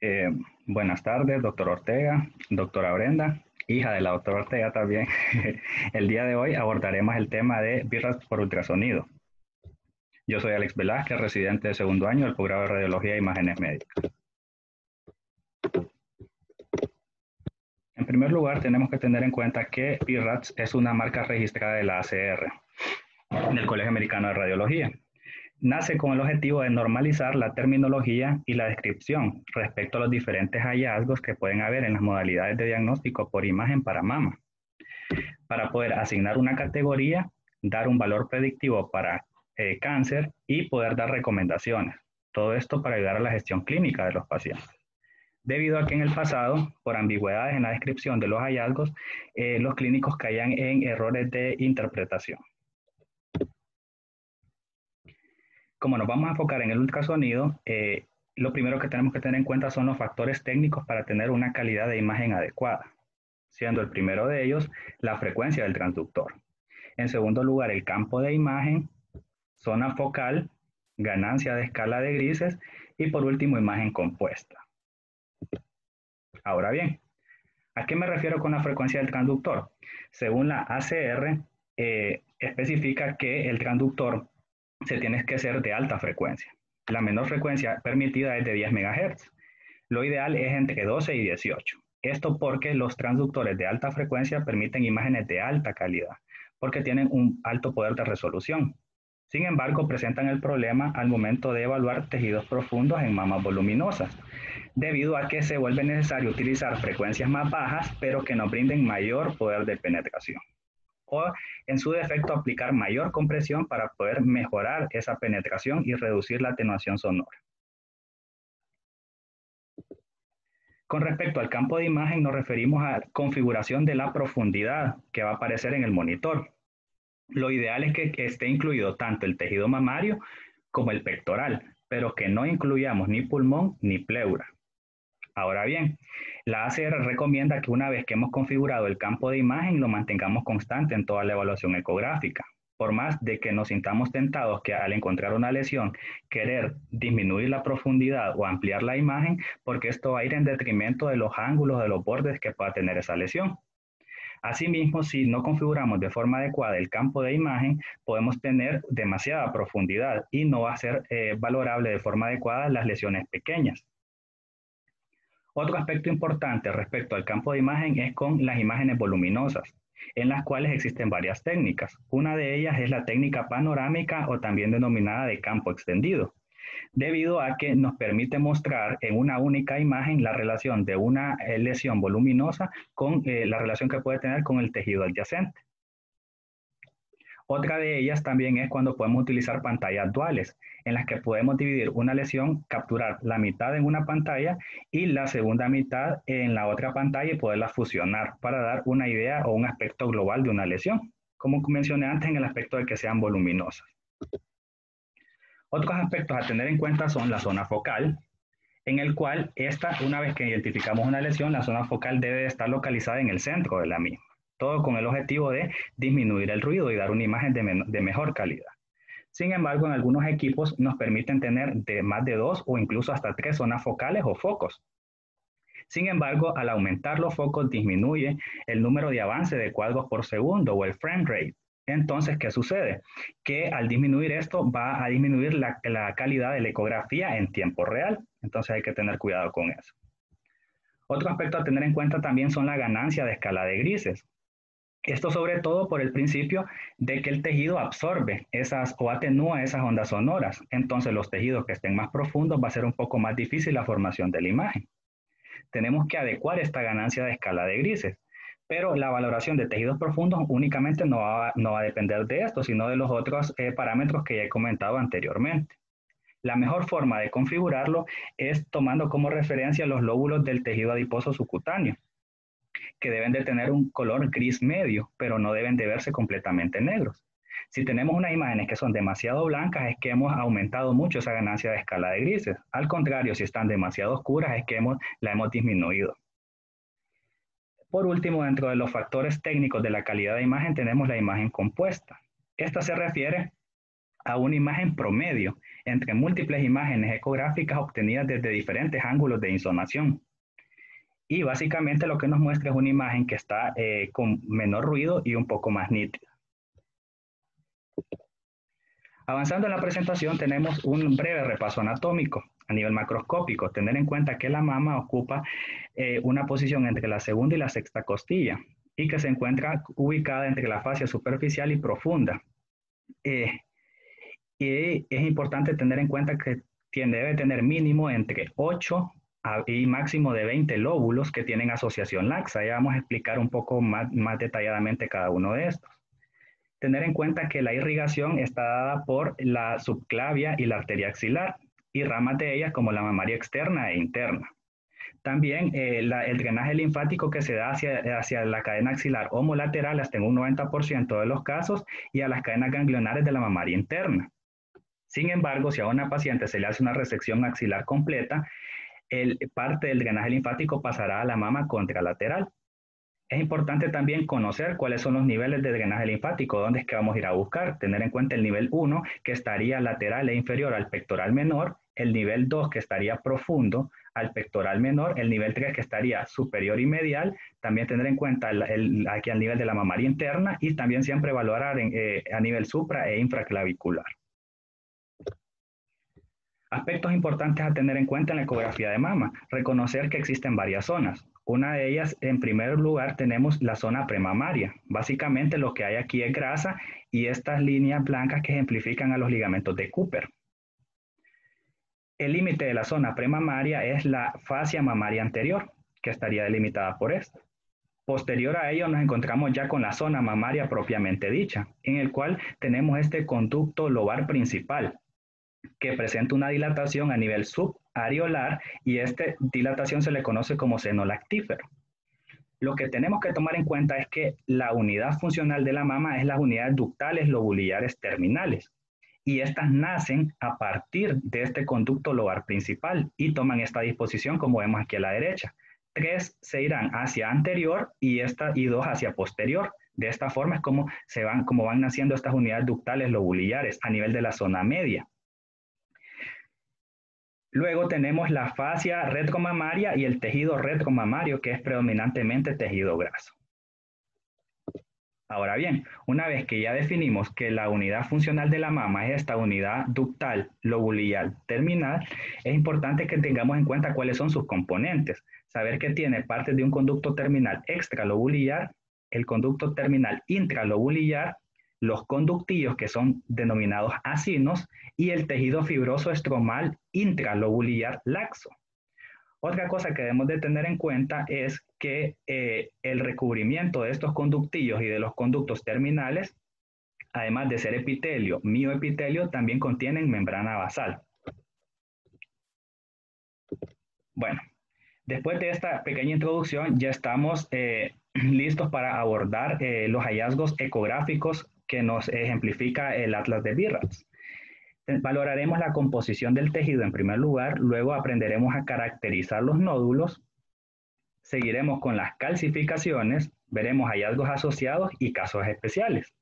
Eh, Buenas tardes, doctor Ortega, doctora Brenda, hija de la doctora Ortega también. El día de hoy abordaremos el tema de BIRATS por ultrasonido. Yo soy Alex Velázquez, residente de segundo año del posgrado de Radiología e Imágenes Médicas. En primer lugar, tenemos que tener en cuenta que BIRATS es una marca registrada de la ACR, del Colegio Americano de Radiología. Nace con el objetivo de normalizar la terminología y la descripción respecto a los diferentes hallazgos que pueden haber en las modalidades de diagnóstico por imagen para mama, para poder asignar una categoría, dar un valor predictivo para cáncer y poder dar recomendaciones. Todo esto para ayudar a la gestión clínica de los pacientes. Debido a que en el pasado, por ambigüedades en la descripción de los hallazgos, los clínicos caían en errores de interpretación. Como nos vamos a enfocar en el ultrasonido, lo primero que tenemos que tener en cuenta son los factores técnicos para tener una calidad de imagen adecuada, siendo el primero de ellos la frecuencia del transductor. En segundo lugar, el campo de imagen, zona focal, ganancia de escala de grises y por último, imagen compuesta. Ahora bien, ¿a qué me refiero con la frecuencia del transductor? Según la ACR, especifica que el transductor se tiene que ser de alta frecuencia. La menor frecuencia permitida es de 10 MHz. Lo ideal es entre 12 y 18. Esto porque los transductores de alta frecuencia permiten imágenes de alta calidad, porque tienen un alto poder de resolución. Sin embargo, presentan el problema al momento de evaluar tejidos profundos en mamas voluminosas, debido a que se vuelve necesario utilizar frecuencias más bajas, pero que nos brinden mayor poder de penetración. O en su defecto aplicar mayor compresión para poder mejorar esa penetración y reducir la atenuación sonora. Con respecto al campo de imagen nos referimos a configuración de la profundidad que va a aparecer en el monitor. Lo ideal es que esté incluido tanto el tejido mamario como el pectoral, pero que no incluyamos ni pulmón ni pleura. Ahora bien, la ACR recomienda que una vez que hemos configurado el campo de imagen lo mantengamos constante en toda la evaluación ecográfica. Por más de que nos sintamos tentados que al encontrar una lesión querer disminuir la profundidad o ampliar la imagen, porque esto va a ir en detrimento de los ángulos de los bordes que pueda tener esa lesión. Asimismo, si no configuramos de forma adecuada el campo de imagen, podemos tener demasiada profundidad y no va a ser valorable de forma adecuada las lesiones pequeñas. Otro aspecto importante respecto al campo de imagen es con las imágenes voluminosas, en las cuales existen varias técnicas. Una de ellas es la técnica panorámica o también denominada de campo extendido, debido a que nos permite mostrar en una única imagen la relación de una lesión voluminosa con la relación que puede tener con el tejido adyacente. Otra de ellas también es cuando podemos utilizar pantallas duales, en las que podemos dividir una lesión, capturar la mitad en una pantalla y la segunda mitad en la otra pantalla y poderla fusionar para dar una idea o un aspecto global de una lesión, como mencioné antes en el aspecto de que sean voluminosas. Otros aspectos a tener en cuenta son la zona focal, en el cual una vez que identificamos una lesión, la zona focal debe estar localizada en el centro de la misma. Todo con el objetivo de disminuir el ruido y dar una imagen de mejor calidad. Sin embargo, en algunos equipos nos permiten tener más de 2 o incluso hasta 3 zonas focales o focos. Sin embargo, al aumentar los focos disminuye el número de avance de cuadros por segundo o el frame rate. Entonces, ¿qué sucede? Que al disminuir esto va a disminuir la calidad de la ecografía en tiempo real. Entonces hay que tener cuidado con eso. Otro aspecto a tener en cuenta también son la ganancia de escala de grises. Esto sobre todo por el principio de que el tejido absorbe o atenúa esas ondas sonoras. Entonces los tejidos que estén más profundos va a ser un poco más difícil la formación de la imagen. Tenemos que adecuar esta ganancia de escala de grises, pero la valoración de tejidos profundos únicamente no va a depender de esto, sino de los otros parámetros que ya he comentado anteriormente. La mejor forma de configurarlo es tomando como referencia los lóbulos del tejido adiposo subcutáneo, que deben de tener un color gris medio, pero no deben de verse completamente negros. Si tenemos unas imágenes que son demasiado blancas, es que hemos aumentado mucho esa ganancia de escala de grises. Al contrario, si están demasiado oscuras, es que la hemos disminuido. Por último, dentro de los factores técnicos de la calidad de imagen, tenemos la imagen compuesta. Esta se refiere a una imagen promedio entre múltiples imágenes ecográficas obtenidas desde diferentes ángulos de insolación. Y básicamente lo que nos muestra es una imagen que está con menor ruido y un poco más nítida. Avanzando en la presentación, tenemos un breve repaso anatómico a nivel macroscópico. Tener en cuenta que la mama ocupa una posición entre la segunda y la sexta costilla y que se encuentra ubicada entre la fascia superficial y profunda. Y es importante tener en cuenta que debe tener mínimo entre 8 y máximo de 20 lóbulos que tienen asociación laxa. Ya vamos a explicar un poco más detalladamente cada uno de estos. Tener en cuenta que la irrigación está dada por la subclavia y la arteria axilar y ramas de ellas como la mamaria externa e interna. También el drenaje linfático que se da hacia la cadena axilar homolateral hasta en un 90% de los casos y a las cadenas ganglionares de la mamaria interna. Sin embargo, si a una paciente se le hace una resección axilar completa, parte del drenaje linfático pasará a la mama contralateral. Es importante también conocer cuáles son los niveles de drenaje linfático, dónde es que vamos a ir a buscar. Tener en cuenta el nivel 1, que estaría lateral e inferior al pectoral menor, el nivel 2, que estaría profundo al pectoral menor, el nivel 3, que estaría superior y medial, también tener en cuenta aquí al nivel de la mamaria interna y también siempre valorar a nivel supra e infraclavicular. Aspectos importantes a tener en cuenta en la ecografía de mama. Reconocer que existen varias zonas. Una de ellas, en primer lugar, tenemos la zona premamaria. Básicamente lo que hay aquí es grasa y estas líneas blancas que ejemplifican a los ligamentos de Cooper. El límite de la zona premamaria es la fascia mamaria anterior, que estaría delimitada por esto. Posterior a ello nos encontramos ya con la zona mamaria propiamente dicha, en el cual tenemos este conducto lobar principal, que presenta una dilatación a nivel subareolar y esta dilatación se le conoce como seno lactífero. Lo que tenemos que tomar en cuenta es que la unidad funcional de la mama es las unidades ductales lobuliares terminales y estas nacen a partir de este conducto lobar principal y toman esta disposición como vemos aquí a la derecha. 3 se irán hacia anterior y 2 hacia posterior. De esta forma es como van naciendo estas unidades ductales lobuliares a nivel de la zona media. Luego tenemos la fascia retromamaria y el tejido retromamario, que es predominantemente tejido graso. Ahora bien, una vez que ya definimos que la unidad funcional de la mama es esta unidad ductal lobuliar terminal, es importante que tengamos en cuenta cuáles son sus componentes. Saber que tiene parte de un conducto terminal extralobuliar, el conducto terminal intralobuliar, los conductillos que son denominados acinos y el tejido fibroso estromal intralobuliar laxo. Otra cosa que debemos de tener en cuenta es que el recubrimiento de estos conductillos y de los conductos terminales, además de ser epitelio, mioepitelio, también contienen membrana basal. Bueno, después de esta pequeña introducción ya estamos listos para abordar los hallazgos ecográficos que nos ejemplifica el Atlas de Birratz. Valoraremos la composición del tejido en primer lugar, luego aprenderemos a caracterizar los nódulos, seguiremos con las calcificaciones, veremos hallazgos asociados y casos especiales.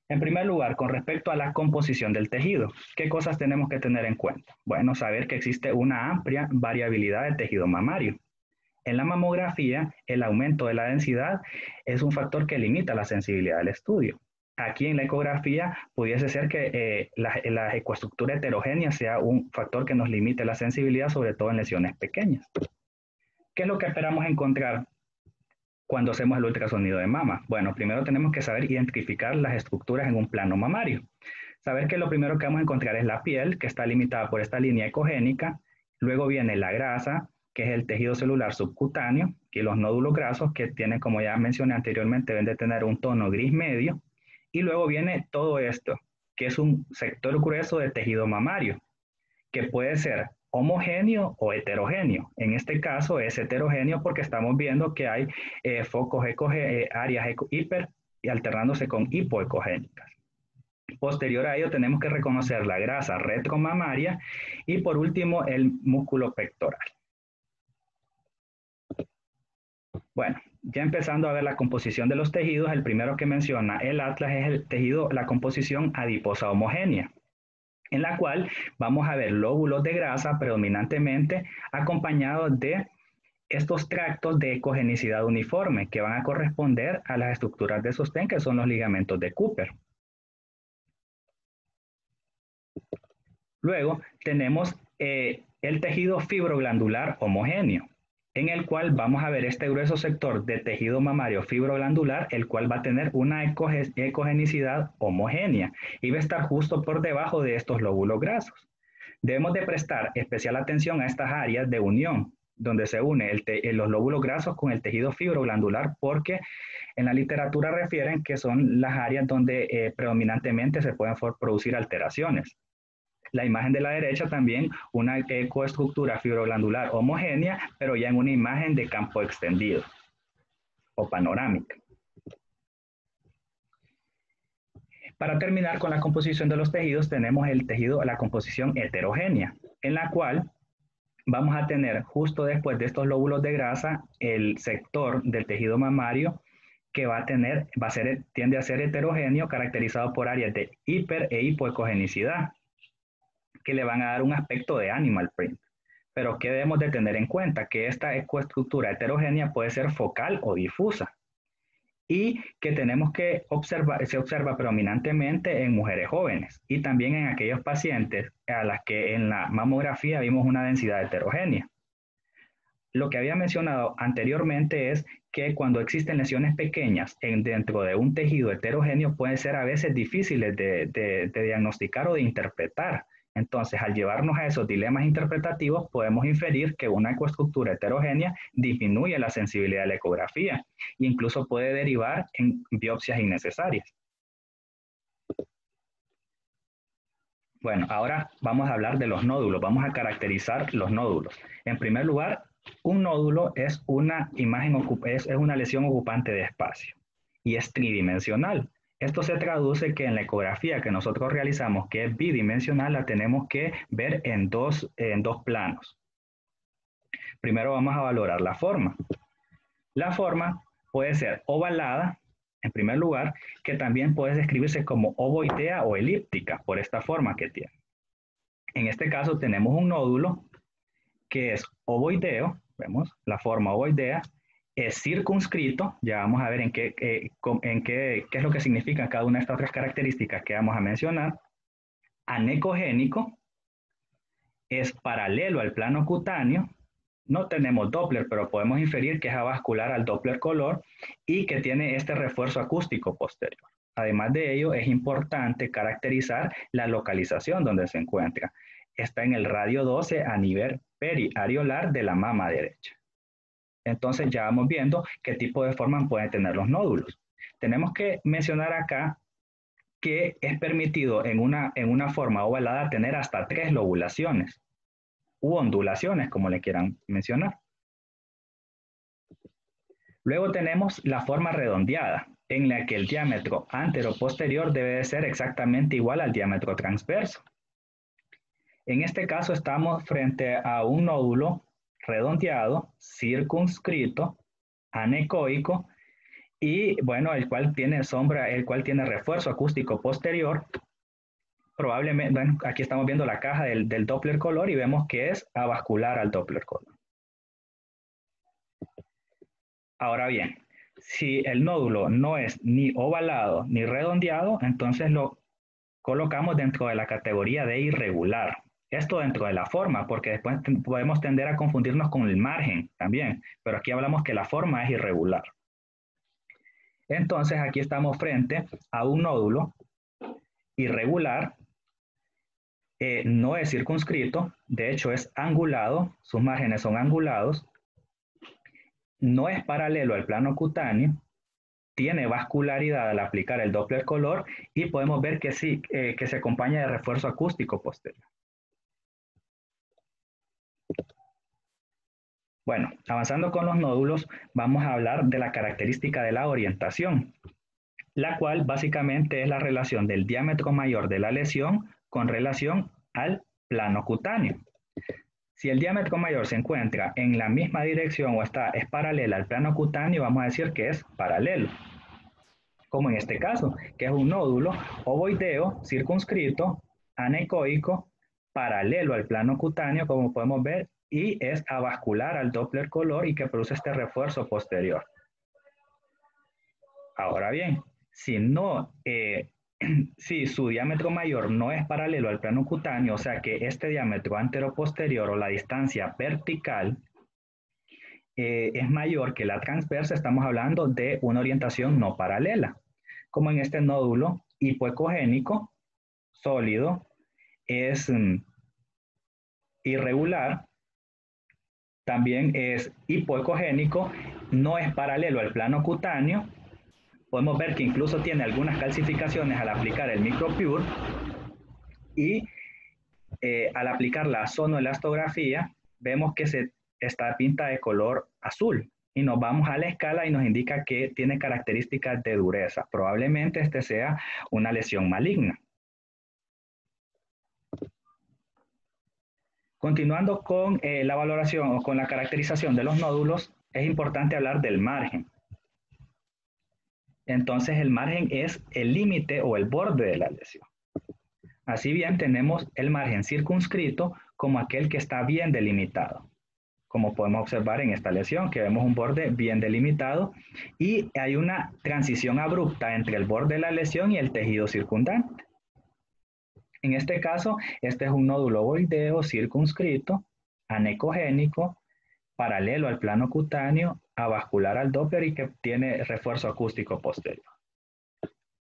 En primer lugar, con respecto a la composición del tejido, ¿qué cosas tenemos que tener en cuenta? Bueno, saber que existe una amplia variabilidad de tejido mamario. En la mamografía, el aumento de la densidad es un factor que limita la sensibilidad del estudio. Aquí en la ecografía pudiese ser que la ecoestructura heterogénea sea un factor que nos limite la sensibilidad, sobre todo en lesiones pequeñas. ¿Qué es lo que esperamos encontrar cuando hacemos el ultrasonido de mama? Bueno, primero tenemos que saber identificar las estructuras en un plano mamario. Saber que lo primero que vamos a encontrar es la piel, que está limitada por esta línea ecogénica. Luego viene la grasa, que es el tejido celular subcutáneo, y los nódulos grasos, que tienen, como ya mencioné anteriormente, deben de tener un tono gris medio. Y luego viene todo esto, que es un sector grueso de tejido mamario, que puede ser homogéneo o heterogéneo. En este caso es heterogéneo porque estamos viendo que hay focos áreas hiper y alternándose con hipoecogénicas. Posterior a ello tenemos que reconocer la grasa retromamaria y por último el músculo pectoral. Bueno, ya empezando a ver la composición de los tejidos, el primero que menciona el atlas es el tejido, la composición adiposa homogénea, en la cual vamos a ver lóbulos de grasa predominantemente acompañados de estos tractos de ecogenicidad uniforme que van a corresponder a las estructuras de sostén que son los ligamentos de Cooper. Luego tenemos el tejido fibroglandular homogéneo, en el cual vamos a ver este grueso sector de tejido mamario fibroglandular, el cual va a tener una ecogenicidad homogénea y va a estar justo por debajo de estos lóbulos grasos. Debemos de prestar especial atención a estas áreas de unión, donde se une los lóbulos grasos con el tejido fibroglandular, porque en la literatura refieren que son las áreas donde predominantemente se pueden producir alteraciones. La imagen de la derecha también una ecoestructura fibroglandular homogénea, pero ya en una imagen de campo extendido o panorámica. Para terminar con la composición de los tejidos, tenemos el tejido, la composición heterogénea, en la cual vamos a tener justo después de estos lóbulos de grasa el sector del tejido mamario que tiende a ser heterogéneo, caracterizado por áreas de hiper e hipoecogenicidad, que le van a dar un aspecto de animal print. Pero ¿qué debemos de tener en cuenta? Que esta ecoestructura heterogénea puede ser focal o difusa y que tenemos que observar, se observa predominantemente en mujeres jóvenes y también en aquellos pacientes a las que en la mamografía vimos una densidad heterogénea. Lo que había mencionado anteriormente es que cuando existen lesiones pequeñas dentro de un tejido heterogéneo pueden ser a veces difíciles de diagnosticar o de interpretar. Entonces, al llevarnos a esos dilemas interpretativos, podemos inferir que una ecoestructura heterogénea disminuye la sensibilidad de la ecografía e incluso puede derivar en biopsias innecesarias. Bueno, ahora vamos a hablar de los nódulos, vamos a caracterizar los nódulos. En primer lugar, un nódulo es una es una lesión ocupante de espacio y es tridimensional. Esto se traduce que en la ecografía que nosotros realizamos, que es bidimensional, la tenemos que ver en dos planos. Primero vamos a valorar la forma. La forma puede ser ovalada, en primer lugar, que también puede describirse como ovoidea o elíptica, por esta forma que tiene. En este caso tenemos un nódulo que es ovoideo, vemos la forma ovoidea, es circunscrito, ya vamos a ver qué es lo que significa cada una de estas otras características que vamos a mencionar, anecogénico, es paralelo al plano cutáneo, no tenemos Doppler, pero podemos inferir que es avascular al Doppler color y que tiene este refuerzo acústico posterior. Además de ello, es importante caracterizar la localización donde se encuentra. Está en el radio 12 a nivel periareolar de la mama derecha. Entonces ya vamos viendo qué tipo de forma pueden tener los nódulos. Tenemos que mencionar acá que es permitido en una forma ovalada tener hasta 3 lobulaciones u ondulaciones, como le quieran mencionar. Luego tenemos la forma redondeada, en la que el diámetro antero-posterior debe de ser exactamente igual al diámetro transverso. En este caso estamos frente a un nódulo redondeado, circunscrito, anecoico, y bueno, el cual tiene refuerzo acústico posterior. Probablemente, bueno, aquí estamos viendo la caja del Doppler color y vemos que es avascular al Doppler color. Ahora bien, si el nódulo no es ni ovalado ni redondeado, entonces lo colocamos dentro de la categoría de irregular. Esto dentro de la forma, porque después podemos tender a confundirnos con el margen también, pero aquí hablamos que la forma es irregular. Entonces aquí estamos frente a un nódulo irregular, no es circunscrito, de hecho es angulado, sus márgenes son angulados, no es paralelo al plano cutáneo, tiene vascularidad al aplicar el Doppler color y podemos ver que sí, que se acompaña de refuerzo acústico posterior. Bueno, avanzando con los nódulos, vamos a hablar de la característica de la orientación, la cual básicamente es la relación del diámetro mayor de la lesión con relación al plano cutáneo. Si el diámetro mayor se encuentra en la misma dirección o es paralela al plano cutáneo, vamos a decir que es paralelo. Como en este caso, que es un nódulo ovoideo circunscrito, anecoico, paralelo al plano cutáneo, como podemos ver, y es avascular al Doppler color y que produce este refuerzo posterior. Ahora bien, si no, si su diámetro mayor no es paralelo al plano cutáneo, o sea que este diámetro anteroposterior o la distancia vertical es mayor que la transversa, estamos hablando de una orientación no paralela, como en este nódulo hipoecogénico sólido es irregular, también es hipoecogénico, no es paralelo al plano cutáneo. Podemos ver que incluso tiene algunas calcificaciones al aplicar el micropure y al aplicar la sonoelastografía vemos que se está pinta de color azul y nos vamos a la escala y nos indica que tiene características de dureza. Probablemente este sea una lesión maligna. Continuando con la valoración o con la caracterización de los nódulos, es importante hablar del margen. Entonces el margen es el límite o el borde de la lesión. Así bien, tenemos el margen circunscrito como aquel que está bien delimitado, como podemos observar en esta lesión, que vemos un borde bien delimitado y hay una transición abrupta entre el borde de la lesión y el tejido circundante. En este caso, este es un nódulo ovoideo circunscrito, anecogénico, paralelo al plano cutáneo, avascular al Doppler y que tiene refuerzo acústico posterior.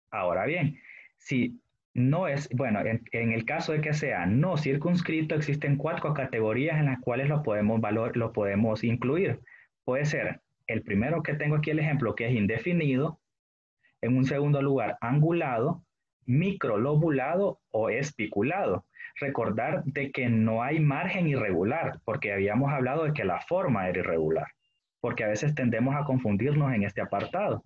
Ahora bien, si no es, bueno, en el caso de que sea no circunscrito, existen 4 categorías en las cuales lo podemos incluir. Puede ser el primero que tengo aquí el ejemplo, que es indefinido. En un segundo lugar, angulado, microlobulado o espiculado. Recordar de que no hay margen irregular, porque habíamos hablado de que la forma era irregular, porque a veces tendemos a confundirnos en este apartado.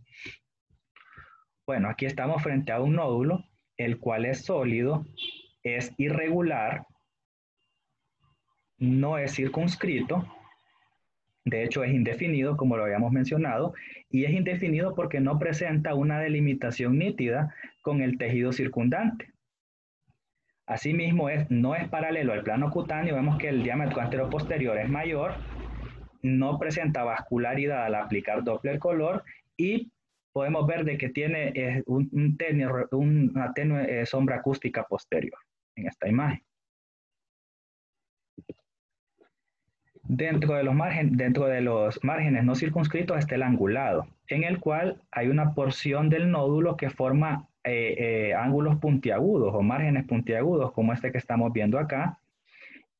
Bueno, aquí estamos frente a un nódulo, el cual es sólido, es irregular, no es circunscrito, de hecho es indefinido, como lo habíamos mencionado, y es indefinido porque no presenta una delimitación nítida con el tejido circundante. Asimismo, no es paralelo al plano cutáneo, vemos que el diámetro anteroposterior es mayor, no presenta vascularidad al aplicar Doppler color y podemos ver de que tiene una tenue sombra acústica posterior en esta imagen. Dentro de los márgenes no circunscritos está el angulado, en el cual hay una porción del nódulo que forma ángulos puntiagudos o márgenes puntiagudos, como este que estamos viendo acá,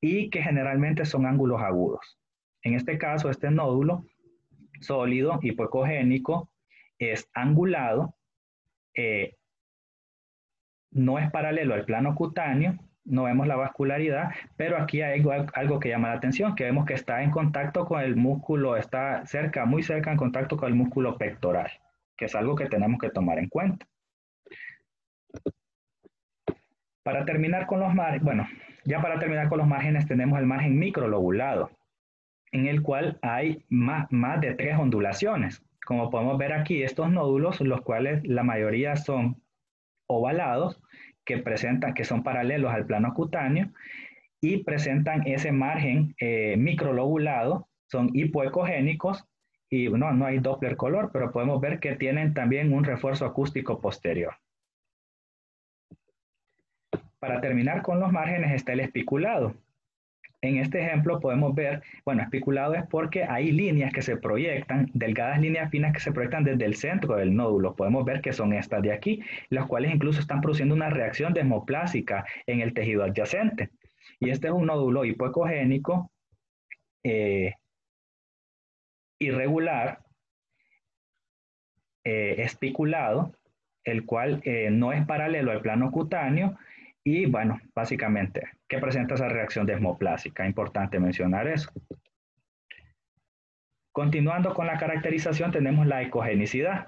y que generalmente son ángulos agudos. En este caso, este nódulo sólido, hipoecogénico, es angulado, no es paralelo al plano cutáneo, no vemos la vascularidad, pero aquí hay algo que llama la atención, que vemos que está en contacto con el músculo, está cerca, muy cerca en contacto con el músculo pectoral, que es algo que tenemos que tomar en cuenta. Para terminar con los márgenes, bueno, ya para terminar con los márgenes tenemos el margen microlobulado, en el cual hay más de 3 ondulaciones. Como podemos ver aquí, estos nódulos, los cuales la mayoría son ovalados, que son paralelos al plano cutáneo y presentan ese margen microlobulado, son hipoecogénicos y no hay Doppler color, pero podemos ver que tienen también un refuerzo acústico posterior. Para terminar con los márgenes está el espiculado. En este ejemplo podemos ver, bueno, espiculado es porque hay líneas que se proyectan, delgadas líneas finas que se proyectan desde el centro del nódulo. Podemos ver que son estas de aquí, las cuales incluso están produciendo una reacción desmoplásica en el tejido adyacente. Y este es un nódulo hipoecogénico irregular, espiculado, el cual no es paralelo al plano cutáneo y, bueno, básicamente, que presenta esa reacción desmoplásica. Importante mencionar eso. Continuando con la caracterización, tenemos la ecogenicidad.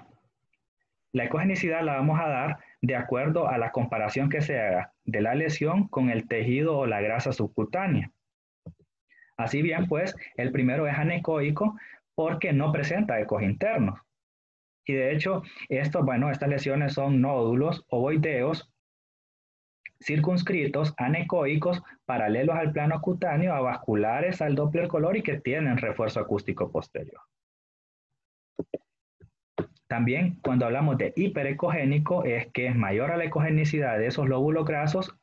La ecogenicidad la vamos a dar de acuerdo a la comparación que se haga de la lesión con el tejido o la grasa subcutánea. Así bien, pues, el primero es anecoico porque no presenta ecos internos. Y de hecho, estas lesiones son nódulos ovoideos circunscritos, anecoicos, paralelos al plano cutáneo, avasculares al Doppler color y que tienen refuerzo acústico posterior. También cuando hablamos de hiperecogénico es que es mayor a la ecogenicidad de esos lóbulos grasos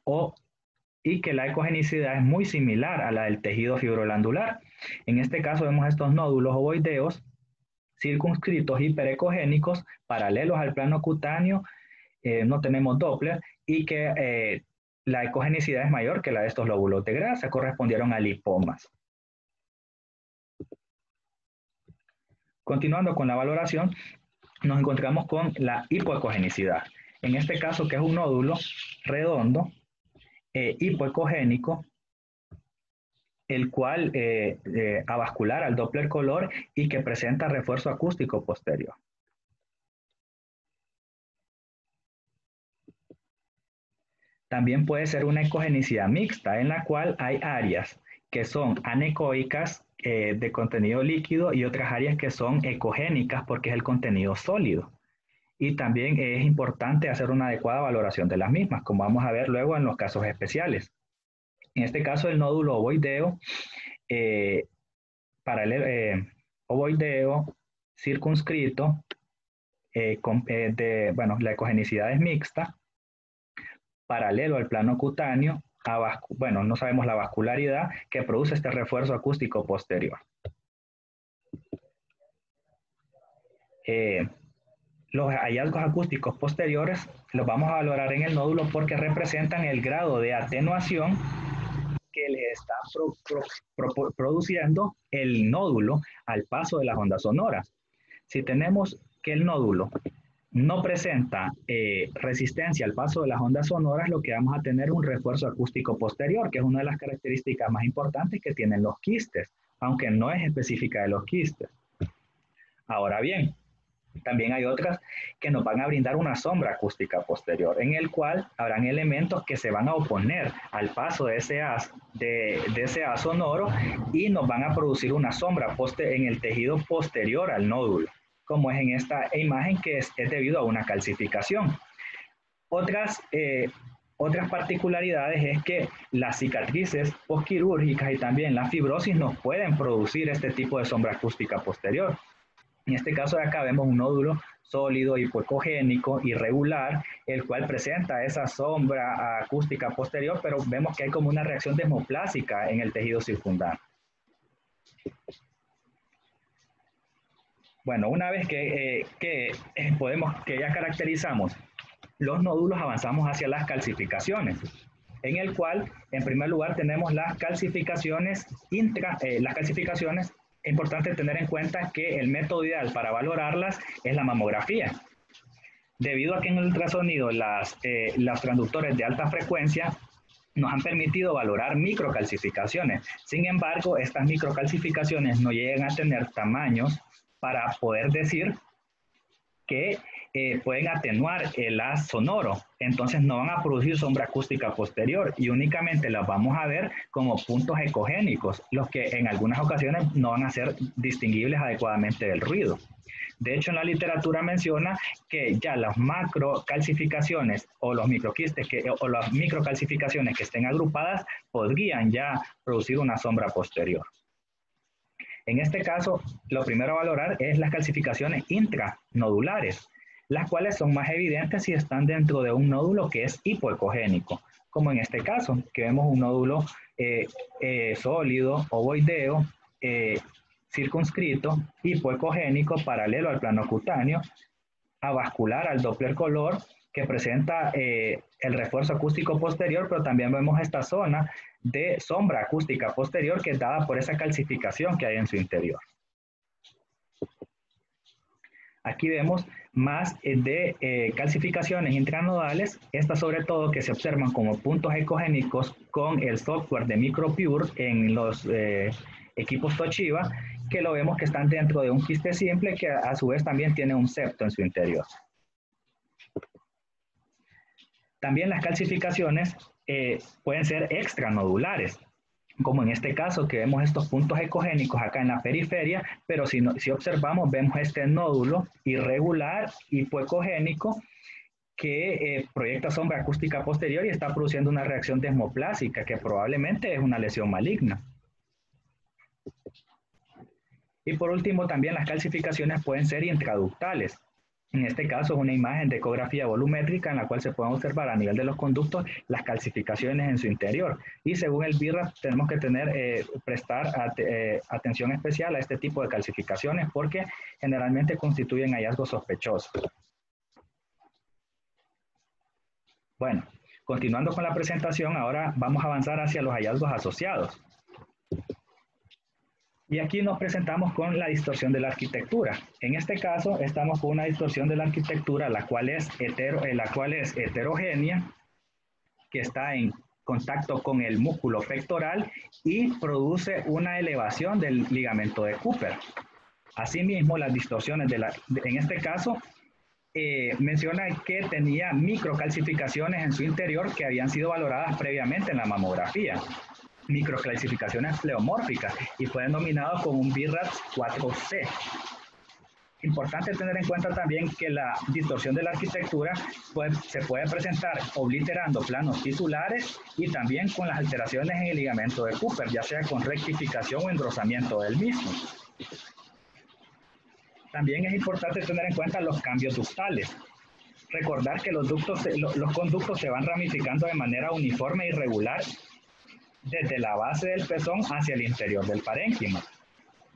y que la ecogenicidad es muy similar a la del tejido fibroglandular. En este caso vemos estos nódulos ovoideos circunscritos hiperecogénicos, paralelos al plano cutáneo, no tenemos Doppler y que la ecogenicidad es mayor que la de estos lóbulos de grasa, correspondieron a lipomas. Continuando con la valoración, nos encontramos con la hipoecogenicidad. En este caso, que es un nódulo redondo, hipoecogénico, el cual avascular al Doppler color y que presenta refuerzo acústico posterior. También puede ser una ecogenicidad mixta, en la cual hay áreas que son anecoicas de contenido líquido y otras áreas que son ecogénicas porque es el contenido sólido. Y también es importante hacer una adecuada valoración de las mismas, como vamos a ver luego en los casos especiales. En este caso, el nódulo ovoideo, ovoideo circunscrito, la ecogenicidad es mixta, paralelo al plano cutáneo, no sabemos la vascularidad que produce este refuerzo acústico posterior. Los hallazgos acústicos posteriores los vamos a valorar en el nódulo porque representan el grado de atenuación que le está produciendo el nódulo al paso de las ondas sonoras. Si tenemos que el nódulo no presenta resistencia al paso de las ondas sonoras, lo que vamos a tener es un refuerzo acústico posterior, que es una de las características más importantes que tienen los quistes, aunque no es específica de los quistes. Ahora bien, también hay otras que nos van a brindar una sombra acústica posterior, en el cual habrán elementos que se van a oponer al paso de ese haz sonoro y nos van a producir una sombra en el tejido posterior al nódulo, como es en esta imagen que es debido a una calcificación. Otras particularidades es que las cicatrices postquirúrgicas y también la fibrosis nos pueden producir este tipo de sombra acústica posterior. En este caso de acá vemos un nódulo sólido, hipoecogénico, irregular, el cual presenta esa sombra acústica posterior, pero vemos que hay como una reacción desmoplásica en el tejido circundante. Bueno, una vez que ya caracterizamos los nódulos, avanzamos hacia las calcificaciones, en el cual, en primer lugar, tenemos las calcificaciones es importante tener en cuenta que el método ideal para valorarlas es la mamografía. Debido a que en el ultrasonido los transductores de alta frecuencia nos han permitido valorar microcalcificaciones. Sin embargo, estas microcalcificaciones no llegan a tener tamaños para poder decir que pueden atenuar el haz sonoro, entonces no van a producir sombra acústica posterior y únicamente las vamos a ver como puntos ecogénicos, los que en algunas ocasiones no van a ser distinguibles adecuadamente del ruido. De hecho, en la literatura menciona que ya las macrocalcificaciones o los microquistes o las microcalcificaciones que estén agrupadas podrían ya producir una sombra posterior. En este caso, lo primero a valorar es las calcificaciones intranodulares, las cuales son más evidentes si están dentro de un nódulo que es hipoecogénico, como en este caso, que vemos un nódulo sólido, ovoideo, circunscrito, hipoecogénico, paralelo al plano cutáneo, avascular al Doppler color, que presenta el refuerzo acústico posterior, pero también vemos esta zona de sombra acústica posterior que es dada por esa calcificación que hay en su interior. Aquí vemos más de calcificaciones intranodales, estas sobre todo que se observan como puntos ecogénicos con el software de MicroPure en los equipos Toshiba, que lo vemos que están dentro de un quiste simple que a su vez también tiene un septo en su interior. También las calcificaciones pueden ser extranodulares. como en este caso que vemos estos puntos ecogénicos acá en la periferia, pero si observamos vemos este nódulo irregular hipoecogénico que proyecta sombra acústica posterior y está produciendo una reacción desmoplásica que probablemente es una lesión maligna. Y por último, también las calcificaciones pueden ser intraductales. En este caso es una imagen de ecografía volumétrica en la cual se pueden observar a nivel de los conductos las calcificaciones en su interior. Y según el BIRAP tenemos que prestar atención especial a este tipo de calcificaciones porque generalmente constituyen hallazgos sospechosos. Bueno, continuando con la presentación, ahora vamos a avanzar hacia los hallazgos asociados. Y aquí nos presentamos con la distorsión de la arquitectura. En este caso, estamos con una distorsión de la arquitectura, la cual es heterogénea, que está en contacto con el músculo pectoral y produce una elevación del ligamento de Cooper. Asimismo, las distorsiones en este caso, menciona que tenía microcalcificaciones en su interior que habían sido valoradas previamente en la mamografía. Microcalcificaciones pleomórficas y fue denominado como un BIRAT 4C. Importante tener en cuenta también que la distorsión de la arquitectura se puede presentar obliterando planos tisulares y también con las alteraciones en el ligamento de Cooper, ya sea con rectificación o engrosamiento del mismo. También es importante tener en cuenta los cambios ductales. Recordar que los conductos se van ramificando de manera uniforme y regular desde la base del pezón hacia el interior del parénquima.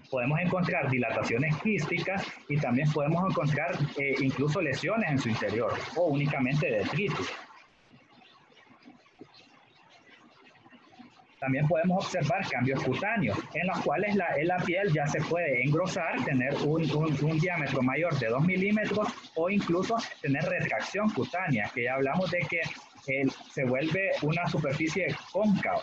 Podemos encontrar dilataciones quísticas y también podemos encontrar incluso lesiones en su interior o únicamente detritus. También podemos observar cambios cutáneos, en los cuales la piel ya se puede engrosar, tener un diámetro mayor de 2 milímetros o incluso tener retracción cutánea, que ya hablamos de que se vuelve una superficie cóncava.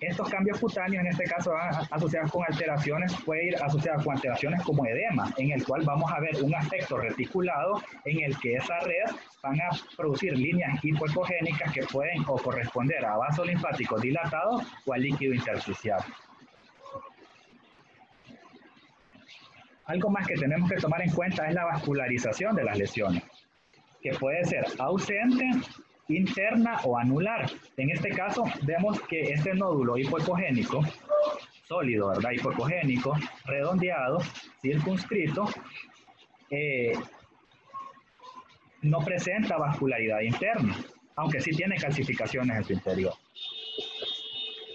Estos cambios cutáneos, en este caso, van asociados con alteraciones, puede ir asociados con alteraciones como edema, en el cual vamos a ver un aspecto reticulado en el que esa red van a producir líneas hipoecogénicas que pueden o corresponder a vasos linfáticos dilatados o a líquido intersticial. Algo más que tenemos que tomar en cuenta es la vascularización de las lesiones, que puede ser ausente, interna o anular. En este caso vemos que este nódulo hipoecogénico, sólido, ¿verdad? Hipoecogénico, redondeado, circunscrito, no presenta vascularidad interna, aunque sí tiene calcificaciones en su interior.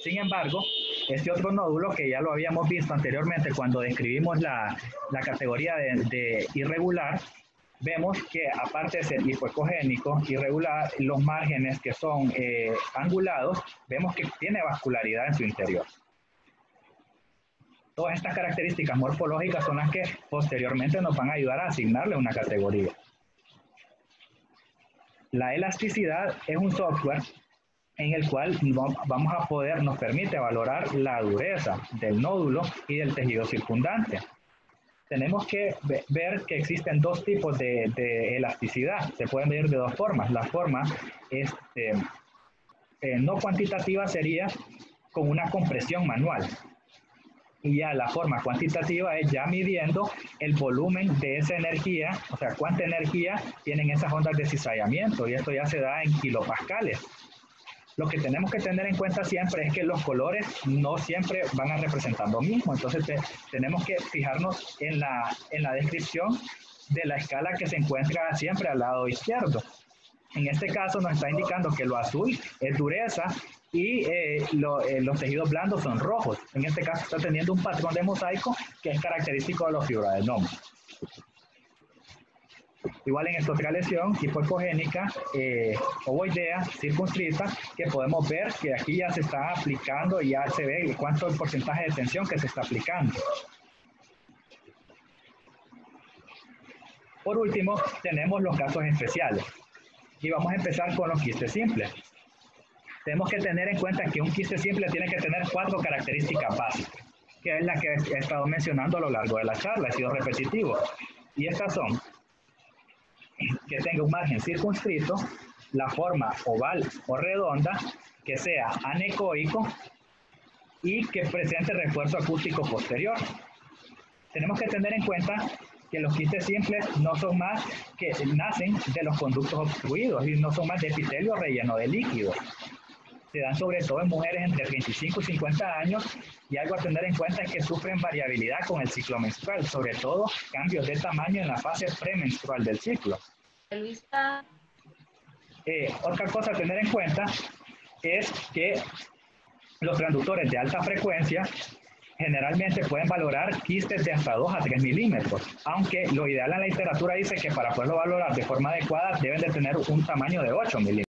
Sin embargo, este otro nódulo que ya lo habíamos visto anteriormente cuando describimos la categoría de irregular, vemos que aparte de ser hipoecogénico, irregular, los márgenes que son angulados, vemos que tiene vascularidad en su interior. Todas estas características morfológicas son las que posteriormente nos van a ayudar a asignarle una categoría. La elasticidad es un software en el cual nos permite valorar la dureza del nódulo y del tejido circundante. Tenemos que ver que existen dos tipos de elasticidad. Se pueden medir de dos formas. La forma no cuantitativa sería con una compresión manual. Y ya la forma cuantitativa es ya midiendo el volumen de esa energía, o sea, cuánta energía tienen esas ondas de cizallamiento, y esto ya se da en kilopascales. Lo que tenemos que tener en cuenta siempre es que los colores no siempre van a representar lo mismo, entonces tenemos que fijarnos en la descripción de la escala que se encuentra siempre al lado izquierdo. En este caso nos está indicando que lo azul es dureza y los tejidos blandos son rojos. En este caso está teniendo un patrón de mosaico que es característico de los fibroadenomas. Igual en esta otra lesión hipoecogénica, ovoidea, circunscrita, que podemos ver que aquí ya se está aplicando y ya se ve cuánto es el porcentaje de tensión que se está aplicando. Por último, tenemos los casos especiales. Y vamos a empezar con los quistes simples. Tenemos que tener en cuenta que un quiste simple tiene que tener 4 características básicas, que es la que he estado mencionando a lo largo de la charla, he sido repetitivo. Y estas son que tenga un margen, la forma oval o redonda, que sea anecoico, y que presente refuerzo acústico posterior. Tenemos que tener en cuenta que los quistes simples no son más que nacen de los conductos obstruidos y no son más de epitelio relleno de líquido. Se dan sobre todo en mujeres entre 35 y 50 años y algo a tener en cuenta es que sufren variabilidad con el ciclo menstrual, sobre todo cambios de tamaño en la fase premenstrual del ciclo. Luisa. Otra cosa a tener en cuenta es que los transductores de alta frecuencia generalmente pueden valorar quistes de hasta 2 a 3 milímetros, aunque lo ideal en la literatura dice que para poderlo valorar de forma adecuada deben de tener un tamaño de 8 milímetros.